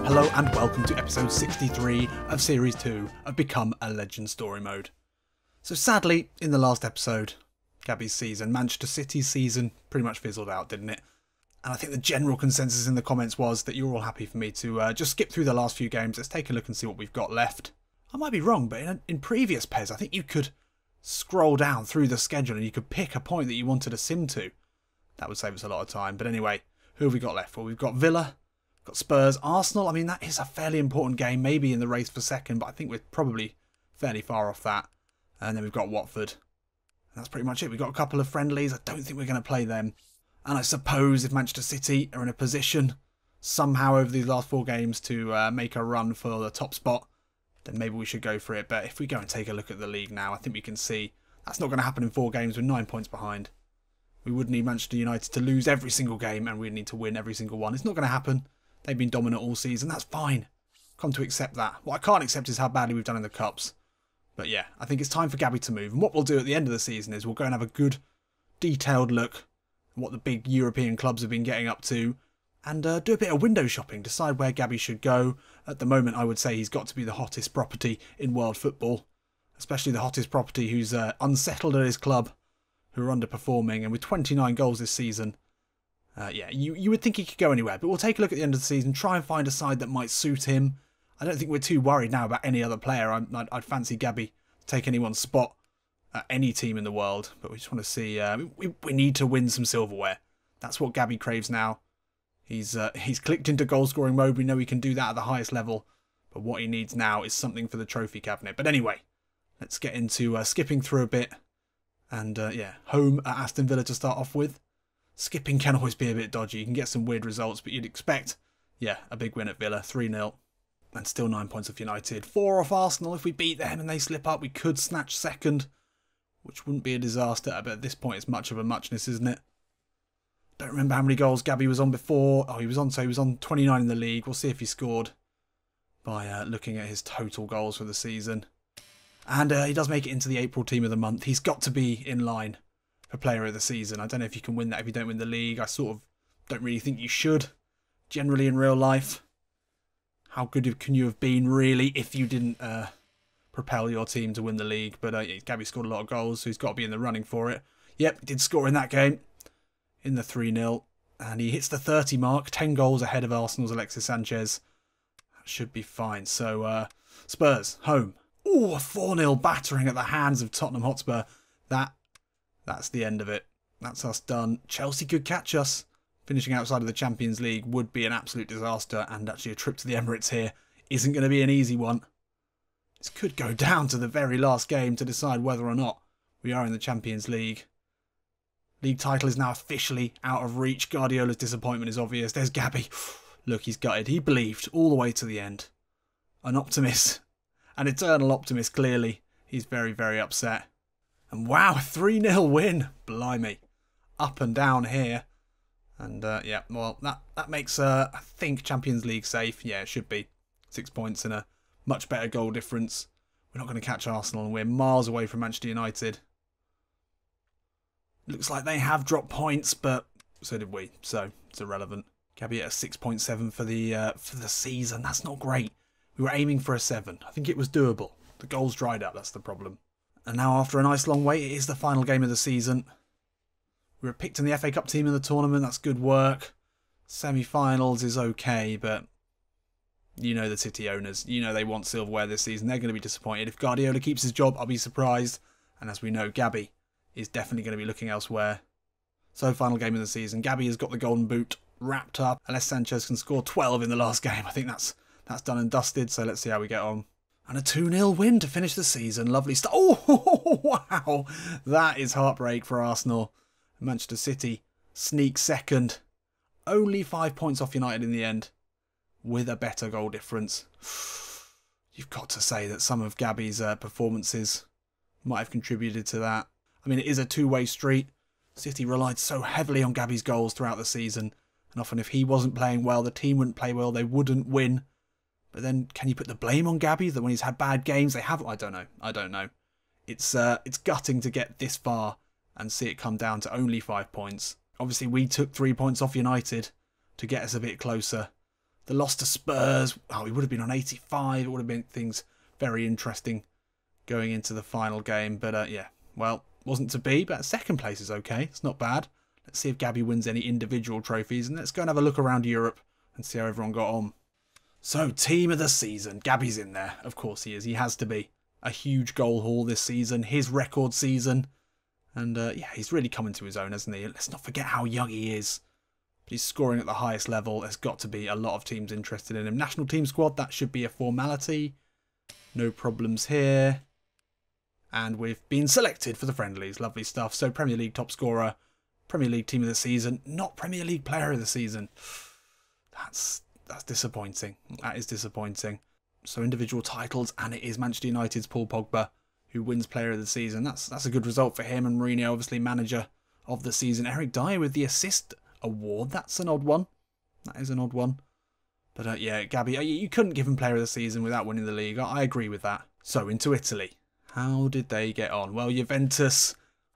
Hello and welcome to episode 63 of series 2 of Become a Legend Story Mode. So sadly, in the last episode, Gabi's season, Manchester City's season, pretty much fizzled out, didn't it? And I think the general consensus in the comments was that you're all happy for me to just skip through the last few games. Let's take a look and see what we've got left. I might be wrong, but in previous PES, I think you could scroll down through the schedule and you could pick a point that you wanted a sim to. That would save us a lot of time. But anyway, who have we got left? Well, we've got Villa, got Spurs, Arsenal. I mean, that is a fairly important game, maybe in the race for second, but I think we're probably fairly far off that. And then we've got Watford. And that's pretty much it. We've got a couple of friendlies. I don't think we're going to play them. And I suppose if Manchester City are in a position somehow over these last 4 games to make a run for the top spot, then maybe we should go for it. But if we go and take a look at the league now, I think we can see that's not going to happen in 4 games. We're 9 points behind. We would need Manchester United to lose every single game and we'd need to win every single one. It's not going to happen. They've been dominant all season. That's fine. Come to accept that. What I can't accept is how badly we've done in the Cups. But yeah, I think it's time for Gabi to move. And what we'll do at the end of the season is we'll go and have a good, detailed look at what the big European clubs have been getting up to. And do a bit of window shopping. Decide where Gabi should go. At the moment, I would say he's got to be the hottest property in world football. Especially the hottest property who's unsettled at his club. Who are underperforming. And with 29 goals this season. Yeah, you would think he could go anywhere. But we'll take a look at the end of the season. Try and find a side that might suit him. I don't think we're too worried now about any other player. I'd fancy Gabi take anyone's spot at any team in the world. But we just want to see... we need to win some silverware. That's what Gabi craves now. He's clicked into goal-scoring mode. We know he can do that at the highest level. But what he needs now is something for the trophy cabinet. But anyway, let's get into skipping through a bit. And yeah, home at Aston Villa to start off with. Skipping can always be a bit dodgy. You can get some weird results, but you'd expect, yeah, a big win at Villa. 3-0. And still 9 points off United. 4 off Arsenal. If we beat them and they slip up, we could snatch second. Which wouldn't be a disaster. But at this point, it's much of a muchness, isn't it? Don't remember how many goals Gabi was on before. Oh, he was on 29 in the league. We'll see if he scored by looking at his total goals for the season. And he does make it into the April team of the month. He's got to be in line for player of the season. I don't know if you can win that if you don't win the league. I sort of don't really think you should. Generally in real life. How good can you have been, really, if you didn't propel your team to win the league? But Gabi scored a lot of goals, so he's got to be in the running for it. Yep, he did score in that game. In the 3-0. And he hits the 30 mark. 10 goals ahead of Arsenal's Alexis Sanchez. That should be fine. So, Spurs, home. Ooh, a 4-0 battering at the hands of Tottenham Hotspur. That's the end of it. That's us done. Chelsea could catch us. Finishing outside of the Champions League would be an absolute disaster. And actually a trip to the Emirates here isn't going to be an easy one. This could go down to the very last game to decide whether or not we are in the Champions League. League title is now officially out of reach. Guardiola's disappointment is obvious. There's Gabi. Look, he's gutted. He believed all the way to the end. An optimist. An eternal optimist, clearly. He's very, very upset. And wow, a 3-0 win. Blimey. Up and down here. And yeah, well, that makes, I think, Champions League safe. Yeah, it should be. 6 points and a much better goal difference. We're not going to catch Arsenal and we're miles away from Manchester United. Looks like they have dropped points, but so did we. So it's irrelevant. Gabi at a 6.7 for the season. That's not great. We were aiming for a 7. I think it was doable. The goals dried up. That's the problem. And now after a nice long wait, it is the final game of the season. We were picked in the FA Cup team in the tournament. That's good work. Semi-finals is okay, but you know the City owners. You know they want silverware this season. They're going to be disappointed. If Guardiola keeps his job, I'll be surprised. And as we know, Gabi is definitely going to be looking elsewhere. So, final game of the season. Gabi has got the golden boot wrapped up. Unless Sanchez can score 12 in the last game. I think that's done and dusted. So, let's see how we get on. And a 2-0 win to finish the season. Lovely stuff. Oh, wow. That is heartbreak for Arsenal. Manchester City sneak second. Only 5 points off United in the end. With a better goal difference. You've got to say that some of Gabi's performances might have contributed to that. I mean, it is a two-way street. City relied so heavily on Gabi's goals throughout the season. And often if he wasn't playing well, the team wouldn't play well, they wouldn't win. But then, can you put the blame on Gabi that when he's had bad games, they haven't? I don't know. It's gutting to get this far and see it come down to only 5 points. Obviously, we took 3 points off United to get us a bit closer The loss to Spurs, oh, we would have been on 85. It would have been things very interesting going into the final game. But yeah, well, wasn't to be, but second place is okay. It's not bad. Let's see if Gabi wins any individual trophies. And let's go and have a look around Europe and see how everyone got on. So, team of the season. Gabi's in there. Of course he is. He has to be. A huge goal haul this season. His record season. And yeah, he's really coming to his own, hasn't he? Let's not forget how young he is. But he's scoring at the highest level. There's got to be a lot of teams interested in him. National team squad, that should be a formality. No problems here. And we've been selected for the friendlies. Lovely stuff. So, Premier League top scorer. Premier League team of the season. Not Premier League player of the season. That's disappointing. That is disappointing. So individual titles, and it is Manchester United's Paul Pogba who wins player of the season. That's a good result for him. And Mourinho, obviously manager of the season. Eric Dyer with the assist award. That's an odd one. That is an odd one. But yeah, Gabi, you couldn't give him player of the season without winning the league. I agree with that. So into Italy. How did they get on? Well, Juventus,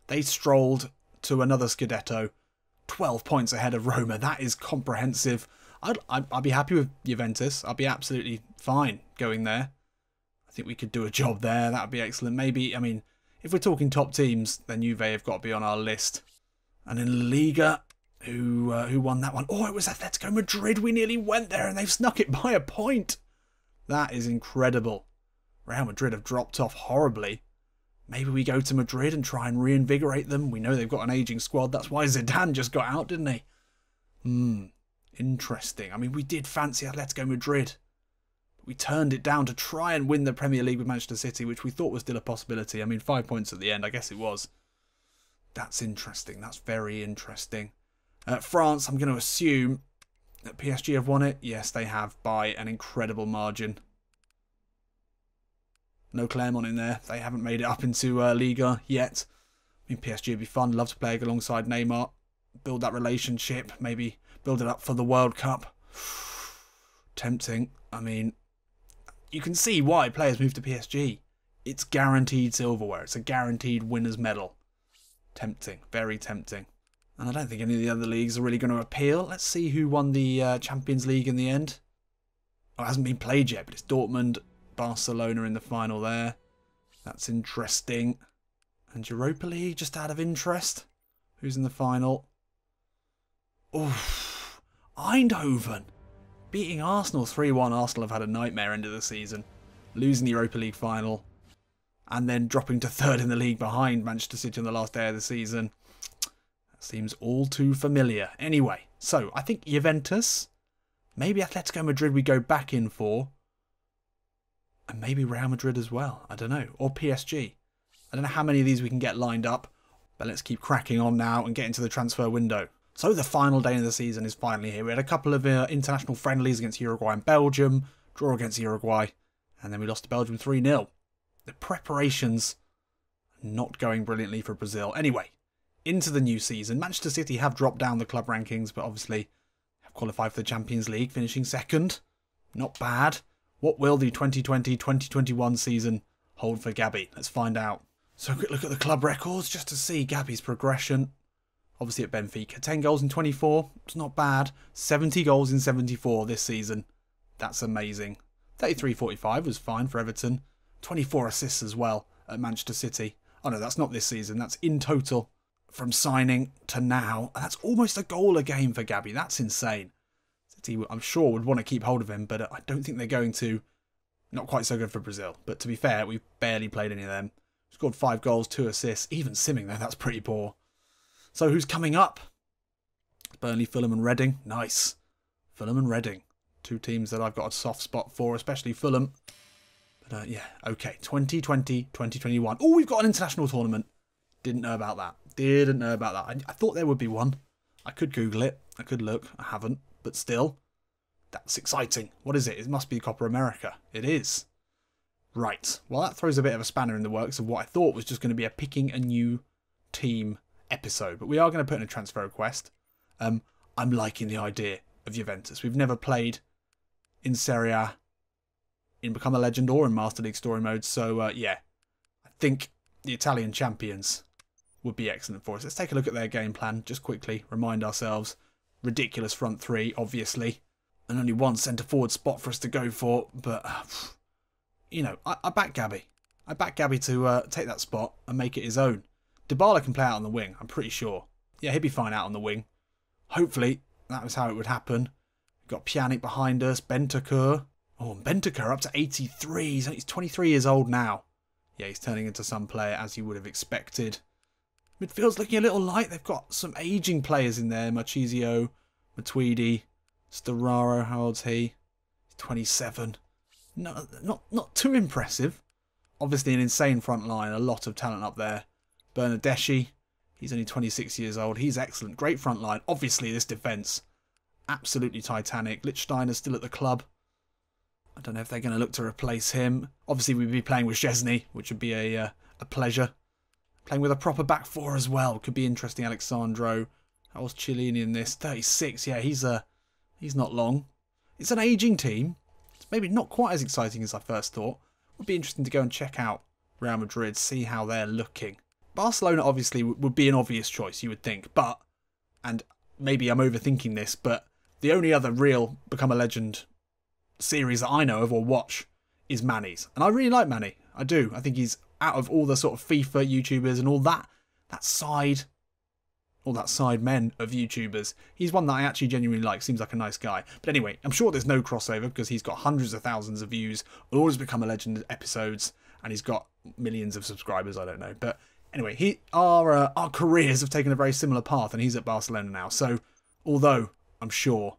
they strolled to another Scudetto. 12 points ahead of Roma. That is comprehensive. I'd be happy with Juventus. I'd be absolutely fine going there. I think we could do a job there. That would be excellent. Maybe, I mean, if we're talking top teams, then Juve have got to be on our list. And in La Liga, who won that one? Oh, it was Atletico Madrid. We nearly went there and they've snuck it by a point. That is incredible. Real Madrid have dropped off horribly. Maybe we go to Madrid and try and reinvigorate them. We know they've got an ageing squad. That's why Zidane just got out, didn't he? Interesting. I mean, we did fancy Atletico Madrid. We turned it down to try and win the Premier League with Manchester City, which we thought was still a possibility. I mean, 5 points at the end. I guess it was. That's interesting. That's very interesting. France, I'm going to assume that PSG have won it. Yes, they have by an incredible margin. No Clermont in there. They haven't made it up into Liga yet. I mean, PSG would be fun. Love to play alongside Neymar. Build that relationship. Maybe build it up for the World Cup. Tempting. I mean, you can see why players move to PSG. It's guaranteed silverware. It's a guaranteed winner's medal. Tempting. Very tempting. And I don't think any of the other leagues are really going to appeal. Let's see who won the Champions League in the end. Oh, it hasn't been played yet, but it's Dortmund, Barcelona in the final there. That's interesting. And Europa League, just out of interest. Who's in the final? Oof. Eindhoven. Beating Arsenal 3-1. Arsenal have had a nightmare end of the season. Losing the Europa League final. And then dropping to third in the league behind Manchester City on the last day of the season. That seems all too familiar. Anyway, so I think Juventus. Maybe Atletico Madrid we go back in for. And maybe Real Madrid as well. I don't know. Or PSG. I don't know how many of these we can get lined up. But let's keep cracking on now and get into the transfer window. So the final day of the season is finally here. We had a couple of international friendlies against Uruguay and Belgium. Draw against Uruguay. And then we lost to Belgium 3-0. The preparations not going brilliantly for Brazil. Anyway, into the new season. Manchester City have dropped down the club rankings, but obviously have qualified for the Champions League, finishing second. Not bad. What will the 2020-2021 season hold for Gabi? Let's find out. So a quick look at the club records just to see Gabi's progression. Obviously at Benfica, 10 goals in 24. It's not bad. 70 goals in 74 this season. That's amazing. 33-45 was fine for Everton. 24 assists as well at Manchester City. Oh no, that's not this season. That's in total from signing to now. And that's almost a goal a game for Gabi. That's insane. City, I'm sure, would want to keep hold of him, but I don't think they're going to. Not quite so good for Brazil. But to be fair, we've barely played any of them. Scored 5 goals, 2 assists. Even Simming though, that's pretty poor. So who's coming up? Burnley, Fulham and Reading. Nice. Fulham and Reading. 2 teams that I've got a soft spot for, especially Fulham. But yeah, okay. 2020, 2021. Oh, we've got an international tournament. Didn't know about that. Didn't know about that. I thought there would be one. I could Google it. I could look. I haven't. But still, that's exciting. What is it? It must be Copa America. It is. Right. Well, that throws a bit of a spanner in the works of what I thought was just going to be a picking a new team episode. But we are going to put in a transfer request. I'm liking the idea of Juventus. We've never played in Serie A, in Become a Legend or in Master League Story Mode. So, yeah, I think the Italian champions would be excellent for us. Let's take a look at their game plan just quickly. Remind ourselves. Ridiculous front three, obviously. and only one centre-forward spot for us to go for. But, you know, I back Gabi. I back Gabi to take that spot and make it his own. Dybala can play out on the wing, I'm pretty sure. Yeah, he'd be fine out on the wing. Hopefully, that was how it would happen. We've got Pjanic behind us, Bentancur. Oh, and Bentancur up to 83. He's 23 years old now. Yeah, he's turning into some player, as you would have expected. Midfield's looking a little light. They've got some ageing players in there. Marchisio, Matuidi, Storaro, how old's he? He's 27. No, not too impressive. Obviously an insane front line. A lot of talent up there. Bernardeschi, he's only 26 years old. He's excellent. Great front line. Obviously this defence, absolutely titanic. Lichtsteiner's still at the club. I don't know if they're going to look to replace him. Obviously we'd be playing with Szczesny, which would be a pleasure. Playing with a proper back four as well. Could be interesting. Alexandro. How old's Chiellini in this? 36. Yeah, he's not long. It's an ageing team. It's maybe not quite as exciting as I first thought. Would be interesting to go and check out Real Madrid, see how they're looking. Barcelona obviously would be an obvious choice, you would think. But, and maybe I'm overthinking this, but the only other real Become a Legend series that I know of or watch is Manny's. And I really like Manny. I do. I think he's out of all the sort of FIFA YouTubers and all that side men of YouTubers, he's one that I actually genuinely like. Seems like a nice guy. But anyway, I'm sure there's no crossover because he's got hundreds of thousands of views on all his Become a Legend episodes and he's got millions of subscribers, I don't know. But anyway, our careers have taken a very similar path and he's at Barcelona now. So, although I'm sure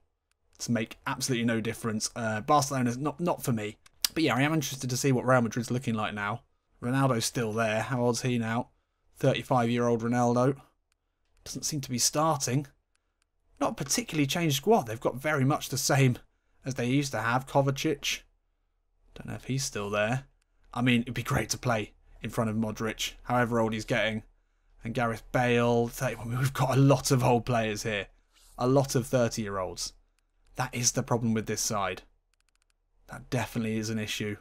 to make absolutely no difference, Barcelona's not for me. But yeah, I am interested to see what Real Madrid's looking like now. Ronaldo's still there. How old's he now? 35-year-old Ronaldo. Doesn't seem to be starting. Not a particularly changed squad. They've got very much the same as they used to have. Kovacic. Don't know if he's still there. I mean, it'd be great to play in front of Modric, however old he's getting. And Gareth Bale. 31. We've got a lot of old players here. A lot of 30-year-olds. That is the problem with this side. That definitely is an issue.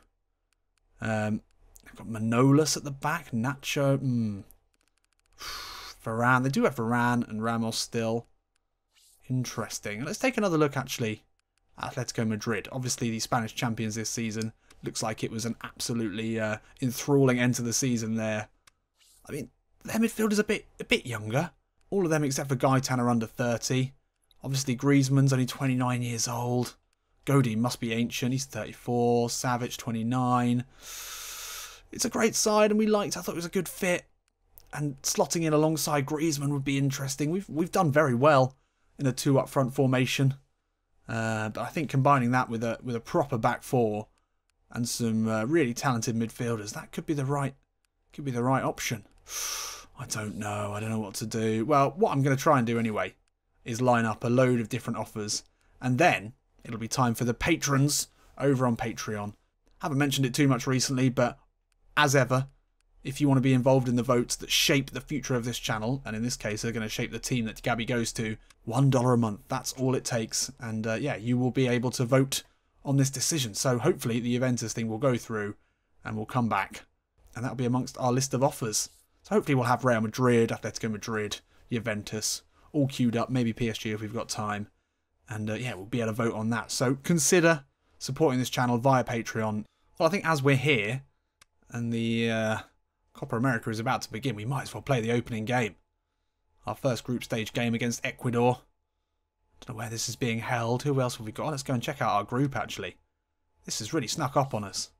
They've got Manolas at the back. Nacho. Varane. They do have Varane and Ramos still. Interesting. Let's take another look, actually, at Atletico Madrid. Obviously, the Spanish champions this season. Looks like it was an absolutely enthralling end to the season there. I mean, their midfield is a bit younger. All of them except for Gaetan are under 30. Obviously, Griezmann's only 29 years old. Godin must be ancient. He's 34. Savic, 29. It's a great side and we liked. I thought it was a good fit. And slotting in alongside Griezmann would be interesting. We've done very well in a 2 up front formation. But I think combining that with a proper back four and some really talented midfielders, that could be the right option. I don't know. I don't know what to do. Well, what I'm going to try and do anyway is line up a load of different offers. And then it'll be time for the patrons over on Patreon. Haven't mentioned it too much recently, but as ever, if you want to be involved in the votes that shape the future of this channel, and in this case are going to shape the team that Gabi goes to, $1 a month, that's all it takes. And yeah, you will be able to vote on this decision. So hopefully the Juventus thing will go through and we'll come back. And that'll be amongst our list of offers. So hopefully we'll have Real Madrid, Atletico Madrid, Juventus, all queued up, maybe PSG if we've got time. And yeah, we'll be able to vote on that. So consider supporting this channel via Patreon. Well, I think as we're here and the Copa America is about to begin, we might as well play the opening game. Our first group stage game against Ecuador. Don't know where this is being held. Who else have we got? Let's go and check out our group, actually. This has really snuck up on us.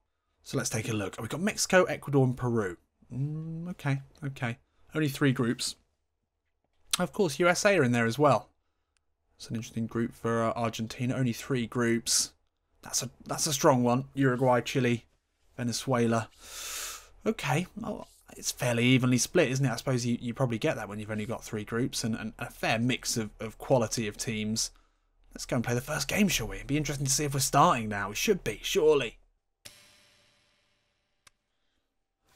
So let's take a look. We've got Mexico, Ecuador and Peru. Okay. Only 3 groups. Of course, USA are in there as well. It's an interesting group for Argentina. Only 3 groups. That's a strong one. Uruguay, Chile, Venezuela. Okay, well, it's fairly evenly split, isn't it? I suppose you probably get that when you've only got 3 groups and a fair mix of quality of teams. Let's go and play the first game, shall we? It'd be interesting to see if we're starting now. We should be, surely.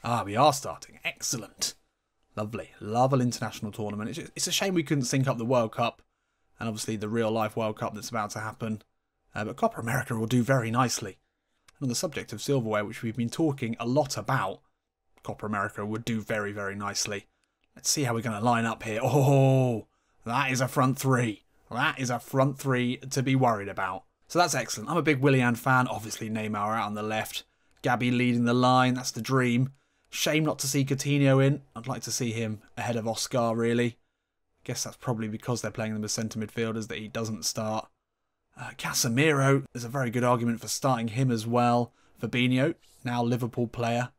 Ah, we are starting. Excellent. Lovely. Lovely international tournament. It's a shame we couldn't sync up the World Cup and obviously the real-life World Cup that's about to happen. But Copa America will do very nicely. And on the subject of silverware, which we've been talking a lot about, Copa America would do very, very nicely. Let's see how we're going to line up here. Oh, that is a front 3. That is a front 3 to be worried about. So that's excellent. I'm a big Whelan fan. Obviously Neymar out on the left. Gabi leading the line. That's the dream. Shame not to see Coutinho in. I'd like to see him ahead of Oscar, really. Guess that's probably because they're playing them as centre midfielders that he doesn't start. Casemiro, there's a very good argument for starting him as well. Fabinho, now Liverpool player,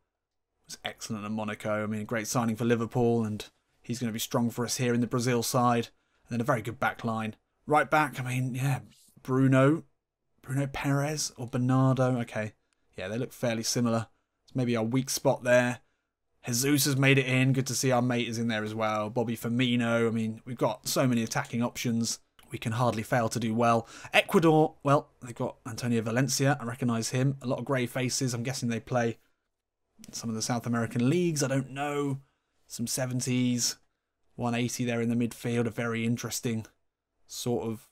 was excellent at Monaco. I mean, a great signing for Liverpool, and he's going to be strong for us here in the Brazil side. And then a very good back line. Right back, I mean, yeah, Bruno Perez or Bernardo. Okay, yeah, they look fairly similar. It's maybe our weak spot there. Jesus has made it in. Good to see our mate is in there as well. Bobby Firmino. I mean, we've got so many attacking options. We can hardly fail to do well. Ecuador, well, they've got Antonio Valencia. I recognise him. A lot of grey faces. I'm guessing they play some of the South American leagues. I don't know. Some 70s. 180 there in the midfield. A very interesting sort of...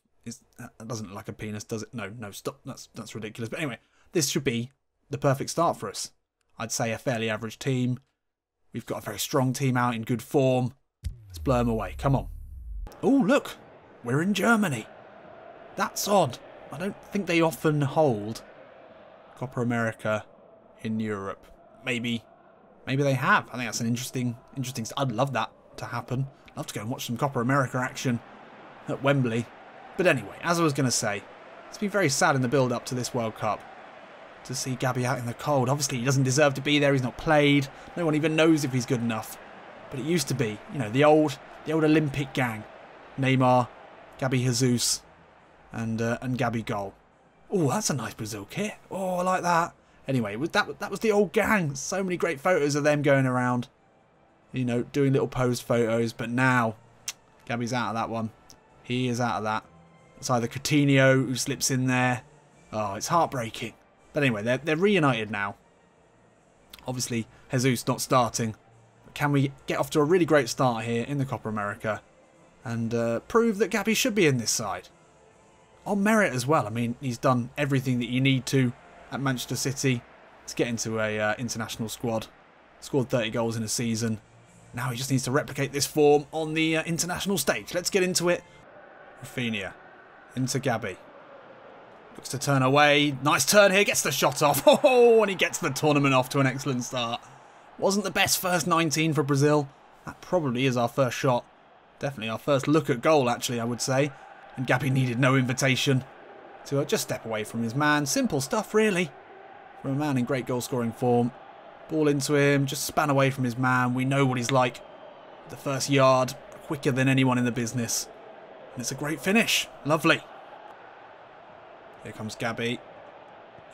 That doesn't look like a penis, does it? No, stop. That's ridiculous. But anyway, this should be the perfect start for us. I'd say a fairly average team. We've got a very strong team out in good form. Let's blow them away. Come on. Oh, look. We're in Germany. That's odd. I don't think they often hold Copa America in Europe. Maybe they have. I think that's an interesting. I'd love that to happen. I'd love to go and watch some Copa America action at Wembley. But anyway, as I was going to say, it's been very sad in the build-up to this World Cup to see Gabi out in the cold. Obviously, he doesn't deserve to be there. He's not played. No one even knows if he's good enough. But it used to be, you know, the old Olympic gang. Neymar, Gabi Jesus, and Gabi goal. Oh, that's a nice Brazil kit. Oh, I like that. Anyway, that was the old gang. So many great photos of them going around. You know, doing little pose photos. But now, Gabi's out of that one. He is out of that. It's either Coutinho who slips in there. Oh, it's heartbreaking. But anyway, they're reunited now. Obviously, Jesus not starting. But can we get off to a really great start here in the Copa America and prove that Gabi should be in this side? On merit as well. I mean, he's done everything that you need to at Manchester City to get into a international squad. Scored 30 goals in a season. Now he just needs to replicate this form on the international stage. Let's get into it. Rafinha into Gabi. Looks to turn away. Nice turn here. Gets the shot off. Oh, and he gets the tournament off to an excellent start. Wasn't the best first 19 for Brazil. That probably is our first shot. Definitely our first look at goal, actually, I would say. And Gabi needed no invitation to just step away from his man. Simple stuff, really. For a man in great goal-scoring form. Ball into him. Just span away from his man. We know what he's like. The first yard. Quicker than anyone in the business. And it's a great finish. Lovely. Here comes Gabi.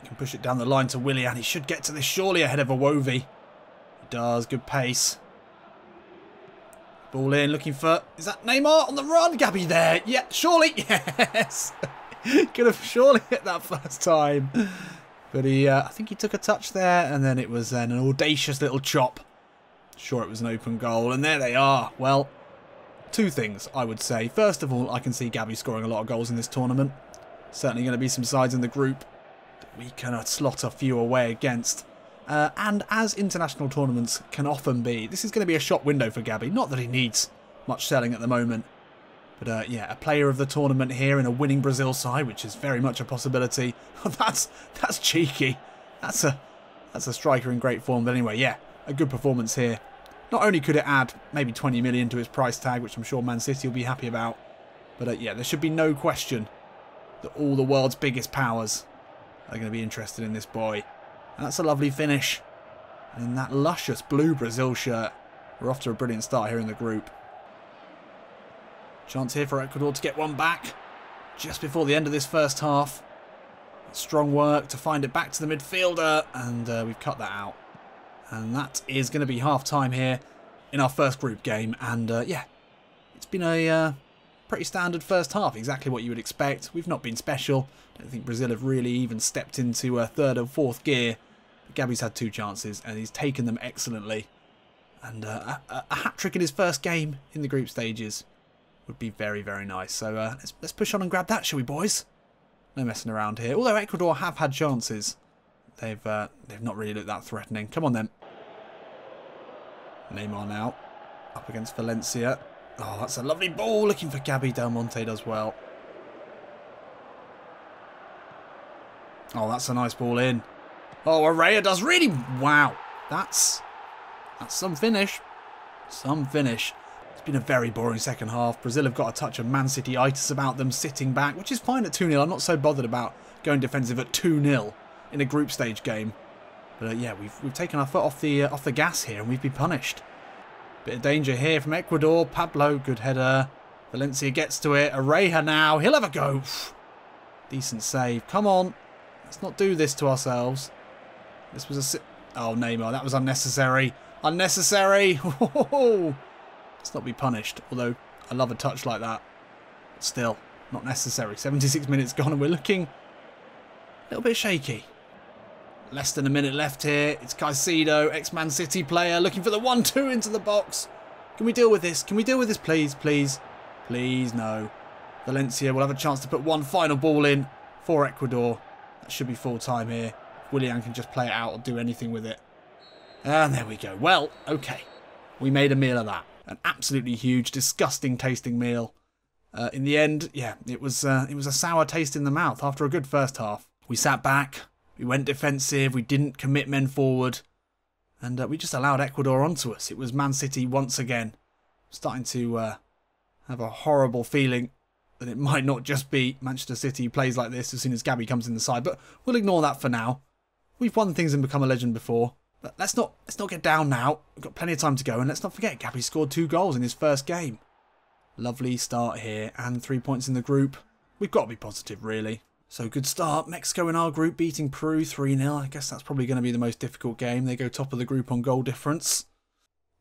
He can push it down the line to Whelan. He should get to this surely ahead of Iwobi. He does. Good pace. Ball in. Looking for... Is that Neymar on the run? Gabi there. Yeah, surely. Yes. Could have surely hit that first time. But I think he took a touch there. And then it was an audacious little chop. Sure, it was an open goal. And there they are. Well, two things, I would say. First of all, I can see Gabi scoring a lot of goals in this tournament. Certainly going to be some sides in the group that we can slot a few away against. And as international tournaments can often be, this is going to be a shop window for Gabi. Not that he needs much selling at the moment. But yeah, a player of the tournament here in a winning Brazil side, which is very much a possibility. That's cheeky. That's a striker in great form. But anyway, yeah, a good performance here. Not only could it add maybe 20 million to his price tag, which I'm sure Man City will be happy about. But yeah, there should be no question that all the world's biggest powers are going to be interested in this boy. And that's a lovely finish. And in that luscious blue Brazil shirt, we're off to a brilliant start here in the group. Chance here for Ecuador to get one back just before the end of this first half. Strong work to find it back to the midfielder, and we've cut that out. And that is going to be half-time here in our first group game. And yeah, it's been a pretty standard first half, exactly what you would expect. We've not been special. I don't think Brazil have really even stepped into a third or fourth gear. But Gabi's had two chances and he's taken them excellently. And a hat-trick in his first game in the group stages would be very, very nice. So let's push on and grab that, shall we, boys? No messing around here. Although Ecuador have had chances, they've not really looked that threatening. Come on then. Neymar now up against Valencia. Oh, that's a lovely ball. Looking for Gabi. Del Monte does well. Oh, that's a nice ball in. Oh, Araya does really... Wow. That's some finish. Some finish. It's been a very boring second half. Brazil have got a touch of Man City-itis about them sitting back, which is fine at 2-0. I'm not so bothered about going defensive at 2-0 in a group stage game. But yeah, we've taken our foot off the gas here and we've been punished. Bit of danger here from Ecuador. Pablo, good header. Valencia gets to it. Araya now. He'll have a go. Decent save. Come on. Let's not do this to ourselves. This was a... Oh, Neymar, that was unnecessary. Unnecessary! Let's not be punished. Although, I love a touch like that. But still, not necessary. 76 minutes gone and we're looking a little bit shaky. Less than a minute left here. It's Caicedo, ex-Man City player, looking for the 1-2 into the box. Can we deal with this? Can we deal with this, please? Please. Please, no. Valencia will have a chance to put one final ball in for Ecuador. That should be full time here. Whelan can just play it out or do anything with it. And there we go. Well, okay. We made a meal of that. An absolutely huge, disgusting tasting meal. In the end, yeah, it was a sour taste in the mouth after a good first half. We sat back. We went defensive, we didn't commit men forward, and we just allowed Ecuador onto us. It was Man City once again. Starting to have a horrible feeling that it might not just be Manchester City who plays like this as soon as Gabi comes in the side, but we'll ignore that for now. We've won things and become a legend before, but let's not get down now. We've got plenty of time to go, and let's not forget Gabi scored 2 goals in his first game. Lovely start here, and 3 points in the group. We've got to be positive, really. So good start. Mexico in our group beating Peru 3-0. I guess that's probably going to be the most difficult game. They go top of the group on goal difference.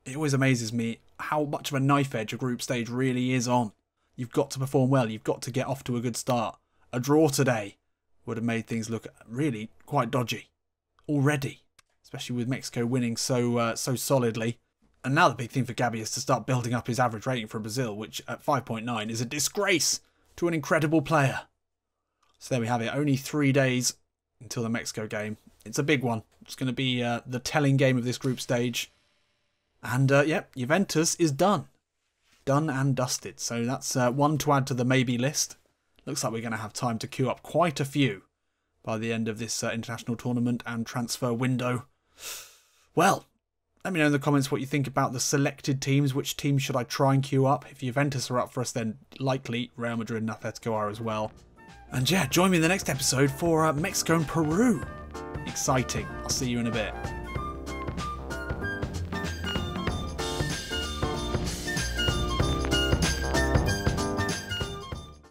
It always amazes me how much of a knife edge a group stage really is on. You've got to perform well. You've got to get off to a good start. A draw today would have made things look really quite dodgy already, especially with Mexico winning so solidly. And now the big thing for Gabi is to start building up his average rating for Brazil, which at 5.9 is a disgrace to an incredible player. So there we have it. Only 3 days until the Mexico game. It's a big one. It's going to be the telling game of this group stage. And, yep, Juventus is done. Done and dusted. So that's one to add to the maybe list. Looks like we're going to have time to queue up quite a few by the end of this international tournament and transfer window. Well, let me know in the comments what you think about the selected teams. Which teams should I try and queue up? If Juventus are up for us, then likely Real Madrid and Atletico are as well. And yeah, join me in the next episode for Mexico and Peru. Exciting. I'll see you in a bit.